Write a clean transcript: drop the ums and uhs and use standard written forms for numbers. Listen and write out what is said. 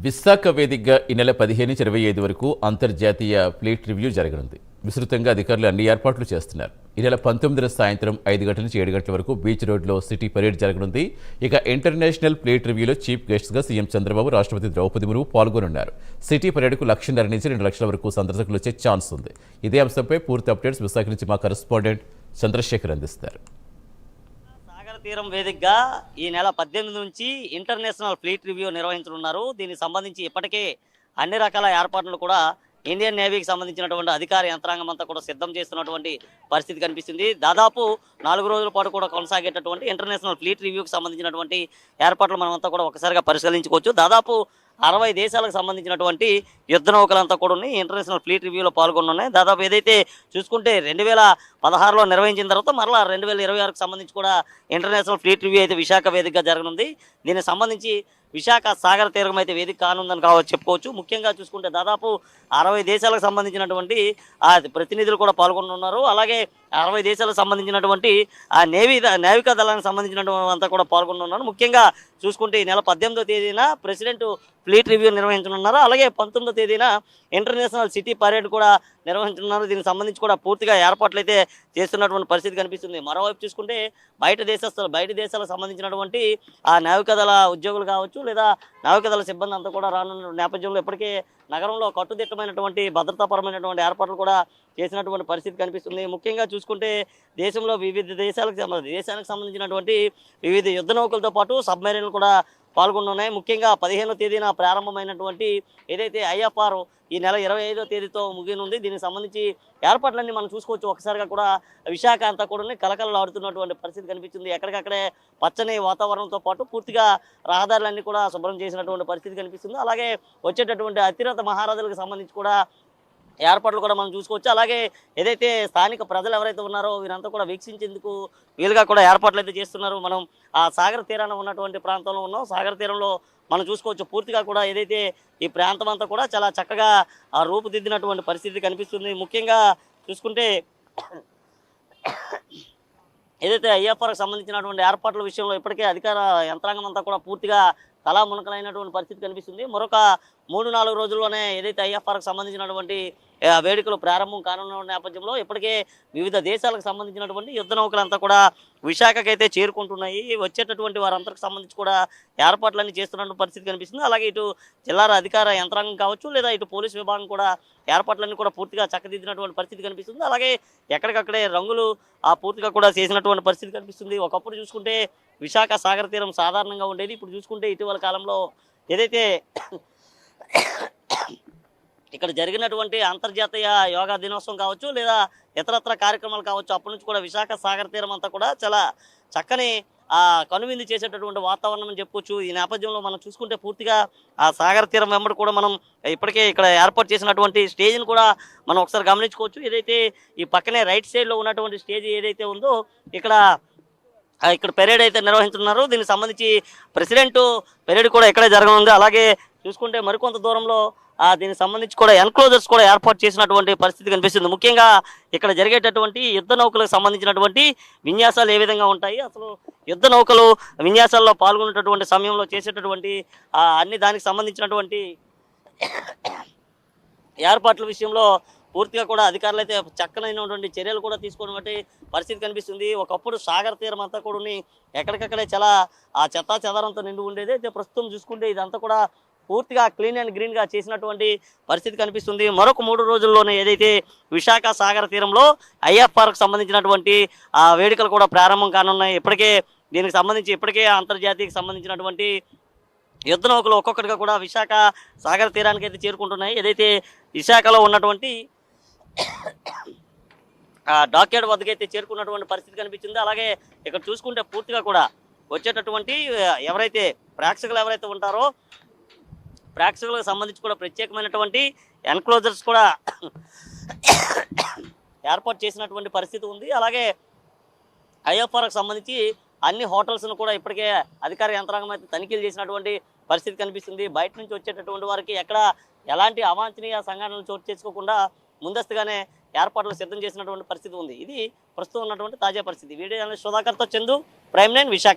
విశాఖ వేదికగా ఈ నెల 15-25 వరకు అంతర్జాతీయ ఫ్లీట్ రివ్యూ జరగనుంది. విస్తృతంగా అధికారులు అన్ని ఏర్పాట్లు చేస్తున్నారు. ఈ నెల 19న సాయంత్రం 5 గంటల నుంచి 7 గంటల వరకు బీచ్ రోడ్లో సిటీ పరేడ్ జరగనుంది. ఇక ఇంటర్నేషనల్ ఫ్లీట్ రివ్యూలో చీఫ్ గెస్ట్గా సీఎం చంద్రబాబు, రాష్ట్రపతి ద్రౌపది ముర్ము పాల్గొనున్నారు. సిటీ పరేడ్కు 1.5 నుంచి 2 లక్షల వరకు సందర్శకులు వచ్చే ఛాన్స్ ఉంది. ఇదే అంశంపై పూర్తి అప్డేట్స్ విశాఖ నుంచి మా కరెస్పాండెంట్ చంద్రశేఖర్ అందిస్తారు. తీరం వేదికగా ఈ నెల 18 నుంచి ఇంటర్నేషనల్ ఫ్లీట్ రివ్యూ నిర్వహించనున్నారు. దీనికి సంబంధించి ఇప్పటికే అన్ని రకాల ఏర్పాట్లు కూడా ఇండియన్ నేవీకి సంబంధించినటువంటి అధికార యంత్రాంగం అంతా కూడా సిద్ధం చేస్తున్నటువంటి పరిస్థితి కనిపిస్తుంది. దాదాపు 4 రోజుల పాటు కూడా కొనసాగేటటువంటి ఇంటర్నేషనల్ ఫ్లీట్ రివ్యూకి సంబంధించినటువంటి ఏర్పాట్లు మనమంతా కూడా ఒకసారిగా పరిశీలించుకోవచ్చు. దాదాపు 60 దేశాలకు సంబంధించినటువంటి యుద్ధ నౌకలంతా కూడా ఉన్నాయి. ఇంటర్నేషనల్ ఫ్లీట్ రివ్యూలో పాల్గొన్నాయి. దాదాపు ఏదైతే చూసుకుంటే 2016లో నిర్వహించిన తర్వాత మరలా 2026కు సంబంధించి కూడా ఇంటర్నేషనల్ ఫ్లీట్ రివ్యూ అయితే విశాఖ వేదికగా జరగనుంది. దీనికి సంబంధించి విశాఖ సాగర తీరం అయితే వేదిక కానుందని చెప్పుకోవచ్చు. ముఖ్యంగా చూసుకుంటే దాదాపు 60 దేశాలకు సంబంధించినటువంటి ప్రతినిధులు కూడా పాల్గొనున్నారు. అలాగే 60 దేశాలకు సంబంధించినటువంటి నావికా దళానికి సంబంధించినటువంటి అంతా కూడా పాల్గొనున్నారు. ముఖ్యంగా చూసుకుంటే ఈ నెల 18వ తేదీన ప్రెసిడెంట్ ఫ్లీట్ రివ్యూ నిర్వహించనున్నారు. అలాగే 19వ తేదీన ఇంటర్నేషనల్ సిటీ పరేడ్ కూడా నిర్వహించనున్నారు. దీనికి సంబంధించి కూడా పూర్తిగా ఏర్పాట్లు అయితే చేస్తున్నటువంటి పరిస్థితి కనిపిస్తుంది. మరోవైపు చూసుకుంటే బయట దేశాలకు సంబంధించినటువంటి ఆ నావికాదళ ఉద్యోగులు కావచ్చు లేదా నావికాదళ సిబ్బంది అంతా కూడా రానున్న నేపథ్యంలో ఇప్పటికే నగరంలో కట్టుదిట్టమైనటువంటి భద్రతాపరమైనటువంటి ఏర్పాట్లు కూడా చేసినటువంటి పరిస్థితి కనిపిస్తుంది. ముఖ్యంగా చూసుకుంటే దేశంలో వివిధ దేశానికి సంబంధించినటువంటి వివిధ యుద్ధ నౌకలతో పాటు సబ్మెరీన్లు కూడా పాల్గొన్నాయి. ముఖ్యంగా 15వ తేదీన ప్రారంభమైనటువంటి ఏదైతే ఐఎఫ్ఆర్ ఈ నెల 25వ తేదీతో ముగినుంది. దీనికి సంబంధించి ఏర్పాట్లన్నీ మనం చూసుకోవచ్చు. ఒకసారిగా కూడా విశాఖ అంతా కూడా కలకలలాడుతున్నటువంటి పరిస్థితి కనిపిస్తుంది. ఎక్కడికక్కడే పచ్చని వాతావరణంతో పాటు పూర్తిగా రహదారులన్నీ కూడా శుభ్రం చేసినటువంటి పరిస్థితి కనిపిస్తుంది. అలాగే వచ్చేటటువంటి అతిరథ మహారాజులకు సంబంధించి కూడా ఏర్పాట్లు కూడా మనం చూసుకోవచ్చు. అలాగే ఏదైతే స్థానిక ప్రజలు ఎవరైతే ఉన్నారో వీరంతా కూడా వీక్షించేందుకు వీలుగా కూడా ఏర్పాట్లు అయితే చేస్తున్నారు. మనం ఆ సాగర తీరాన ఉన్నటువంటి ప్రాంతంలో ఉన్నాం. సాగర తీరంలో మనం చూసుకోవచ్చు. పూర్తిగా కూడా ఏదైతే ఈ ప్రాంతం అంతా కూడా చాలా చక్కగా రూపుదిద్దినటువంటి పరిస్థితి కనిపిస్తుంది. ముఖ్యంగా చూసుకుంటే ఏదైతే ఐఎఫ్ఆర్కి సంబంధించినటువంటి ఏర్పాట్ల విషయంలో ఇప్పటికే అధికార యంత్రాంగం అంతా కూడా పూర్తిగా తలా మునకలైనటువంటి పరిస్థితి కనిపిస్తుంది. మరొక 3-4 రోజుల్లోనే ఏదైతే ఐఎఫ్ఆర్కి సంబంధించినటువంటి వేడుకలు ప్రారంభం కానున్న నేపథ్యంలో ఇప్పటికే వివిధ దేశాలకు సంబంధించినటువంటి యుద్ధ నౌకలంతా కూడా విశాఖకైతే చేరుకుంటున్నాయి. వచ్చేటటువంటి వారందరికి సంబంధించి కూడా ఏర్పాట్లన్నీ చేస్తున్న పరిస్థితి కనిపిస్తుంది. అలాగే ఇటు జిల్లా అధికార యంత్రాంగం కావచ్చు లేదా ఇటు పోలీసు విభాగం కూడా ఏర్పాట్లన్నీ కూడా పూర్తిగా చక్కదిద్దినటువంటి పరిస్థితి కనిపిస్తుంది. అలాగే ఎక్కడికక్కడే రంగులు పూర్తిగా కూడా చేసినటువంటి పరిస్థితి కనిపిస్తుంది. ఒకప్పుడు చూసుకుంటే విశాఖ సాగర తీరం సాధారణంగా ఉండేది. ఇప్పుడు చూసుకుంటే ఇటీవల కాలంలో ఏదైతే ఇక్కడ జరిగినటువంటి అంతర్జాతీయ యోగా దినోత్సవం కావచ్చు లేదా ఇతరత్ర కార్యక్రమాలు కావచ్చు, అప్పటి నుంచి కూడా విశాఖ సాగర తీరం అంతా కూడా చాలా చక్కని కనువిందు చేసేటటువంటి వాతావరణం అని చెప్పుకోవచ్చు. ఈ నేపథ్యంలో మనం చూసుకుంటే పూర్తిగా ఆ సాగర తీరం వెంబడి కూడా మనం ఇప్పటికే ఇక్కడ ఏర్పాటు చేసినటువంటి స్టేజ్ని కూడా మనం ఒకసారి గమనించుకోవచ్చు. ఏదైతే ఈ పక్కనే రైట్ సైడ్లో ఉన్నటువంటి స్టేజ్ ఏదైతే ఉందో ఇక్కడ పెరేడ్ అయితే నిర్వహించున్నారు. దీనికి సంబంధించి ప్రెసిడెంట్ పెరేడ్ కూడా ఇక్కడే జరగనుంది. అలాగే చూసుకుంటే మరికొంత దూరంలో దీనికి సంబంధించి కూడా ఎన్క్లోజర్స్ కూడా ఏర్పాటు చేసినటువంటి పరిస్థితి కనిపిస్తుంది. ముఖ్యంగా ఇక్కడ జరిగేటటువంటి యుద్ధ నౌకలకు సంబంధించినటువంటి విన్యాసాలు ఏ విధంగా ఉంటాయి, అసలు యుద్ధ నౌకలు విన్యాసాల్లో పాల్గొనేటటువంటి సమయంలో చేసేటటువంటి అన్ని దానికి సంబంధించినటువంటి ఏర్పాట్ల విషయంలో పూర్తిగా కూడా అధికారులు అయితే చక్కనైనటువంటి చర్యలు కూడా తీసుకున్నటువంటి పరిస్థితి కనిపిస్తుంది. ఒకప్పుడు సాగర తీరం అంతా కూడా ఎక్కడికక్కడే చాలా చెత్తా చెదారంతో నిండి ఉండేది. అయితే ప్రస్తుతం చూసుకుంటే ఇదంతా కూడా పూర్తిగా క్లీన్ అండ్ గ్రీన్గా చేసినటువంటి పరిస్థితి కనిపిస్తుంది. మరొక 3 రోజుల్లోనే ఏదైతే విశాఖ సాగర తీరంలో ఐఎఫ్ఆర్కి సంబంధించినటువంటి వేడుకలు కూడా ప్రారంభం కానున్నాయి. దీనికి సంబంధించి ఇప్పటికే అంతర్జాతీయకి సంబంధించినటువంటి యుద్ధ నౌకలు ఒక్కొక్కటిగా కూడా విశాఖ సాగర తీరానికి అయితే చేరుకుంటున్నాయి. ఏదైతే విశాఖలో ఉన్నటువంటి డాక్యార్డ్ వద్దకైతే చేరుకున్నటువంటి పరిస్థితి కనిపించింది. అలాగే ఇక్కడ చూసుకుంటే పూర్తిగా కూడా వచ్చేటటువంటి ప్రేక్షకులు ఎవరైతే ఉంటారో ప్రేక్షకులకు సంబంధించి కూడా ప్రత్యేకమైనటువంటి ఎన్క్లోజర్స్ కూడా ఏర్పాటు చేసినటువంటి పరిస్థితి ఉంది. అలాగే ఐఎఫ్ఆర్కి సంబంధించి అన్ని హోటల్స్ను కూడా ఇప్పటికే అధికార యంత్రాంగం అయితే తనిఖీలు చేసినటువంటి పరిస్థితి కనిపిస్తుంది. బయట నుంచి వచ్చేటటువంటి వారికి ఎక్కడ ఎలాంటి అవాంఛనీయ సంఘటనలు చోటు చేసుకోకుండా ముందస్తుగానే ఏర్పాట్లు సిద్ధం చేసినటువంటి పరిస్థితి ఉంది. ఇది ప్రస్తుతం ఉన్నటువంటి తాజా పరిస్థితి. వీడియో జర్నలిస్ట్ సుధాకర్తో చందు, ప్రైమ్ 9 విశాఖ.